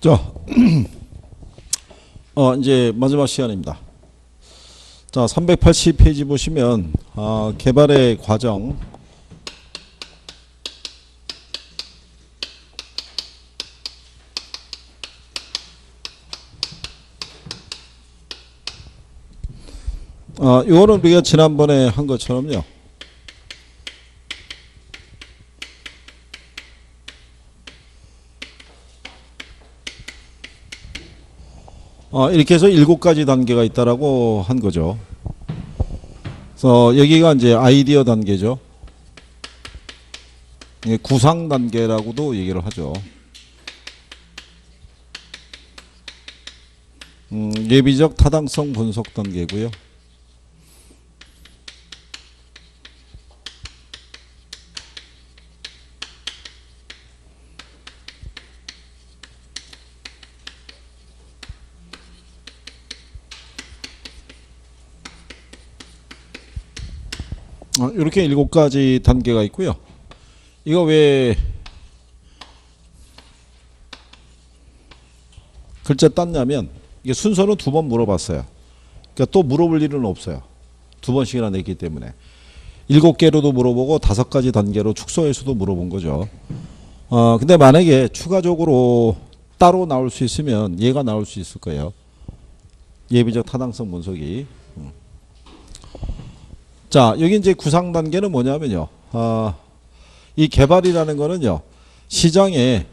자, 이제 마지막 시간입니다. 자, 380페이지 보시면 개발의 과정, 이거는 우리가 지난번에 한 것처럼요. 이렇게 해서 7가지 단계가 있다라고 한 거죠. 그래서 여기가 이제 아이디어 단계죠. 구상 단계라고도 얘기를 하죠. 예비적 타당성 분석 단계고요. 이렇게 7가지 단계가 있고요. 이거 왜 글자 땄냐면 이게 순서는 2번 물어봤어요. 그러니까 또 물어볼 일은 없어요. 2번씩이나 냈기 때문에 7개로도 물어보고 5가지 단계로 축소해서도 물어본 거죠. 근데 만약에 추가적으로 따로 나올 수 있으면 얘가 나올 수 있을 거예요. 예비적 타당성 분석이. 자, 여기 이제 구상 단계는 뭐냐면요. 이 개발이라는 거는요. 시장에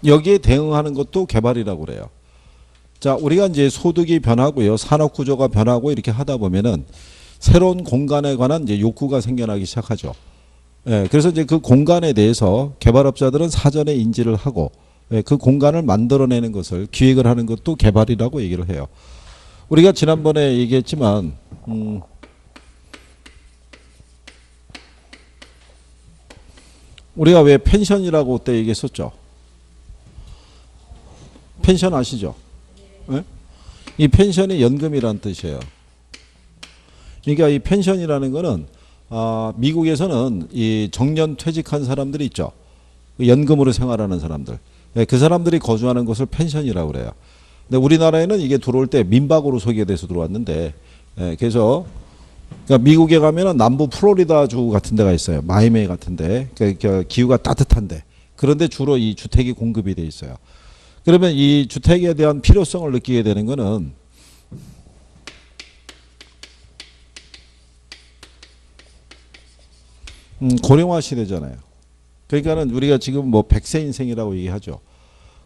여기에 대응하는 것도 개발이라고 그래요. 자, 우리가 이제 소득이 변하고요. 산업 구조가 변하고 이렇게 하다 보면은 새로운 공간에 관한 이제 욕구가 생겨나기 시작하죠. 예, 그래서 이제 그 공간에 대해서 개발업자들은 사전에 인지를 하고 그 공간을 만들어내는 것을 기획을 하는 것도 개발이라고 얘기를 해요. 우리가 지난번에 얘기했지만 우리가 왜 펜션이라고 그때 얘기했었죠. 펜션 아시죠? 네? 이 펜션이 연금이라는 뜻이에요. 그러니까 이 펜션이라는 거는 미국에서는 이 정년 퇴직한 사람들이 있죠. 연금으로 생활하는 사람들. 그 사람들이 거주하는 곳을 펜션이라고 그래요. 근데 우리나라에는 이게 들어올 때 민박으로 소개돼서 들어왔는데, 그래서 그러니까 미국에 가면은 남부 플로리다주 같은 데가 있어요. 마이애미 같은데, 그러니까 기후가 따뜻한데, 그런데 주로 이 주택이 공급이 돼 있어요. 그러면 이 주택에 대한 필요성을 느끼게 되는 거는 고령화 시대잖아요. 그러니까는 우리가 지금 뭐 100세 인생이라고 얘기하죠.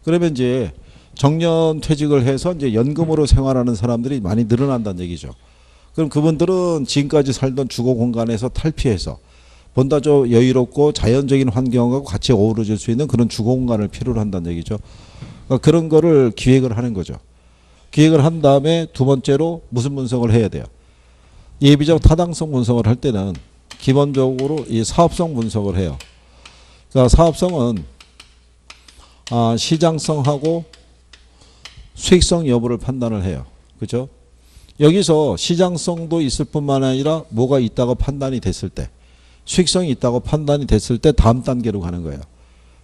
그러면 이제 정년 퇴직을 해서 이제 연금으로 생활하는 사람들이 많이 늘어난다는 얘기죠. 그럼 그분들은 지금까지 살던 주거 공간에서 탈피해서 보다 좀 여유롭고 자연적인 환경하고 같이 어우러질 수 있는 그런 주거 공간을 필요로 한다는 얘기죠. 그러니까 그런 거를 기획을 하는 거죠. 기획을 한 다음에 두 번째로 무슨 분석을 해야 돼요? 예비적 타당성 분석을 할 때는 기본적으로 이 사업성 분석을 해요. 그러니까 사업성은 시장성하고 수익성 여부를 판단을 해요. 그죠? 여기서 시장성도 있을 뿐만 아니라 뭐가 있다고 판단이 됐을 때, 수익성이 있다고 판단이 됐을 때 다음 단계로 가는 거예요.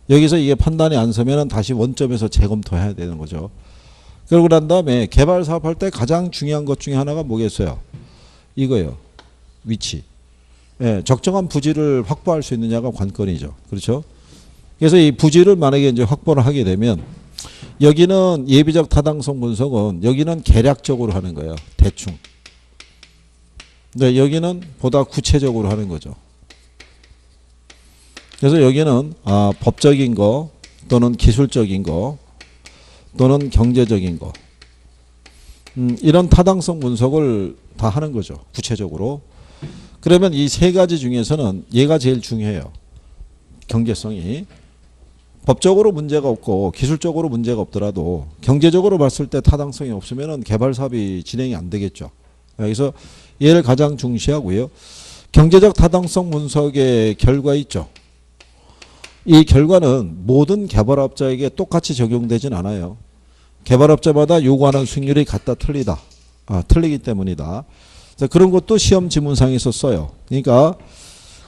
여기서 이게 판단이 안 서면은 다시 원점에서 재검토해야 되는 거죠. 그러고 난 다음에 개발 사업할 때 가장 중요한 것 중에 하나가 뭐겠어요? 이거예요. 위치. 예, 적정한 부지를 확보할 수 있느냐가 관건이죠. 그렇죠? 그래서 이 부지를 만약에 이제 확보를 하게 되면 여기는 예비적 타당성 분석은 여기는 계략적으로 하는 거예요. 대충. 근데 여기는 보다 구체적으로 하는 거죠. 그래서 여기는 법적인 거 또는 기술적인 거 또는 경제적인 거 이런 타당성 분석을 다 하는 거죠. 구체적으로. 그러면 이 3가지 중에서는 얘가 제일 중요해요. 경제성이. 법적으로 문제가 없고 기술적으로 문제가 없더라도 경제적으로 봤을 때 타당성이 없으면 개발 사업이 진행이 안 되겠죠. 그래서 얘를 가장 중시하고요. 경제적 타당성 분석의 결과 있죠. 이 결과는 모든 개발업자에게 똑같이 적용되진 않아요. 개발업자마다 요구하는 수익률이 같다 틀리다. 틀리기 때문이다. 자, 그런 것도 시험 지문상에서 써요. 그러니까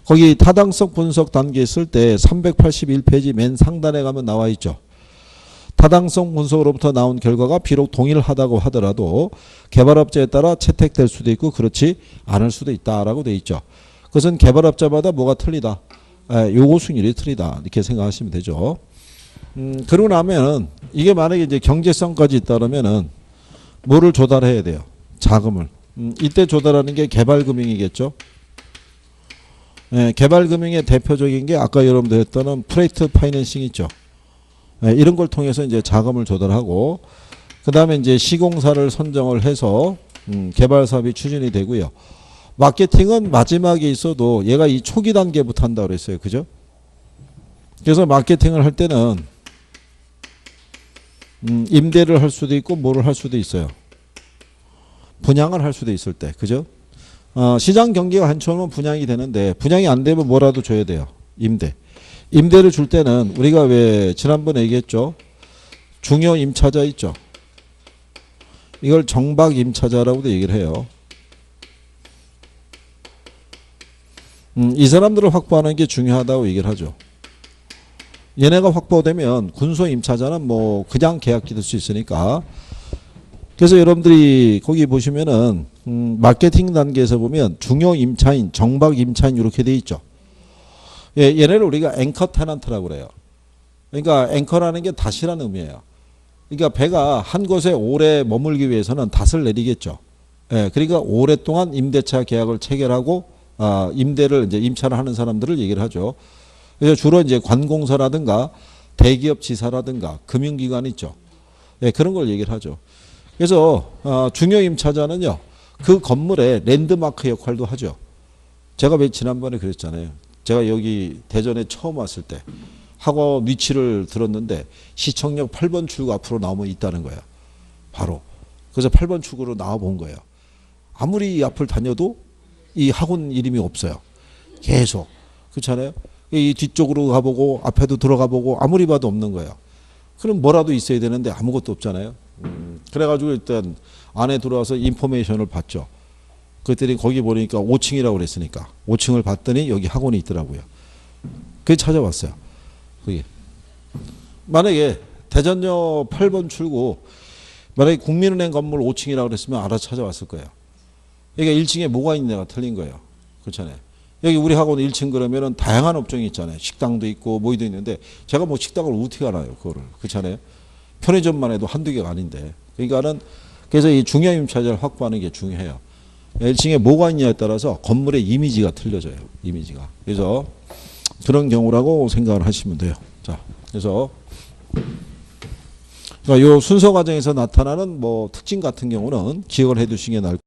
거기 타당성 분석 단계 있을 때 381페이지 맨 상단에 가면 나와 있죠. 타당성 분석으로부터 나온 결과가 비록 동일하다고 하더라도 개발업자에 따라 채택될 수도 있고 그렇지 않을 수도 있다라고 돼 있죠. 그것은 개발업자마다 뭐가 틀리다. 요구 수익률이 틀리다. 이렇게 생각하시면 되죠. 그러고 나면은 이게 만약에 이제 경제성까지 있다면은 뭐를 조달해야 돼요? 자금을. 이때 조달하는 게 개발금융이겠죠. 개발금융의 대표적인 게 아까 여러분들 했던 프레이트 파이낸싱 있죠. 이런 걸 통해서 이제 자금을 조달하고 그 다음에 이제 시공사를 선정을 해서 개발 사업이 추진이 되고요. 마케팅은 마지막에 있어도 얘가 이 초기 단계부터 한다고 그랬어요. 그죠? 그래서 마케팅을 할 때는 임대를 할 수도 있고 뭐를 할 수도 있어요. 분양을 할 수도 있을 때. 그죠? 시장 경기가 한쳐오면 분양이 되는데 분양이 안 되면 뭐라도 줘야 돼요. 임대. 임대를 줄 때는 우리가 왜 지난번에 얘기했죠. 중요 임차자 있죠. 이걸 정박 임차자라고도 얘기를 해요. 이 사람들을 확보하는 게 중요하다고 얘기를 하죠. 얘네가 확보되면 군소 임차자는 뭐 그냥 계약기 될 수 있으니까. 그래서 여러분들이 거기 보시면은 마케팅 단계에서 보면 중요 임차인, 정박 임차인 이렇게 돼 있죠. 얘네를 우리가 앵커 테넌트라고 그래요. 그러니까 앵커라는 게 닷이라는 의미예요. 그러니까 배가 한 곳에 오래 머물기 위해서는 닷을 내리겠죠. 그러니까 오랫동안 임대차 계약을 체결하고 임대를 이제 임차를 하는 사람들을 얘기를 하죠. 그래서 주로 이제 관공서라든가 대기업 지사라든가 금융기관 있죠. 그런 걸 얘기를 하죠. 그래서 중요 임차자는요. 그 건물의 랜드마크 역할도 하죠. 제가 지난번에 그랬잖아요. 제가 여기 대전에 처음 왔을 때 학원 위치를 들었는데 시청역 8번 출구 앞으로 나오면 있다는 거예요. 바로. 그래서 8번 출구로 나와 본 거예요. 아무리 이 앞을 다녀도 이 학원 이름이 없어요. 계속. 그렇잖아요. 이 뒤쪽으로 가보고 앞에도 들어가 보고 아무리 봐도 없는 거예요. 그럼 뭐라도 있어야 되는데 아무것도 없잖아요. 그래가지고 일단 안에 들어와서 인포메이션을 봤죠. 그랬더니 거기 보니까 5층이라고 그랬으니까 5층을 봤더니 여기 학원이 있더라고요. 그게 찾아봤어요. 그게. 만약에 대전역 8번 출구 만약에 국민은행 건물 5층이라고 그랬으면 알아서 찾아왔을 거예요. 그러니까 1층에 뭐가 있냐가 틀린 거예요. 그렇잖아요. 여기 우리 학원 1층 그러면은 다양한 업종이 있잖아요. 식당도 있고 뭐도 있는데 제가 뭐 식당을 어떻게 알아요. 그거를. 그렇잖아요. 편의점만 해도 한두 개가 아닌데. 그러니까는 그래서 이 중요 임차자를 확보하는 게 중요해요. 1층에 뭐가 있냐에 따라서 건물의 이미지가 틀려져요. 이미지가. 그래서 그런 경우라고 생각을 하시면 돼요. 자, 그래서 요 순서 과정에서 나타나는 뭐 특징 같은 경우는 기억을 해 두시는 게 나을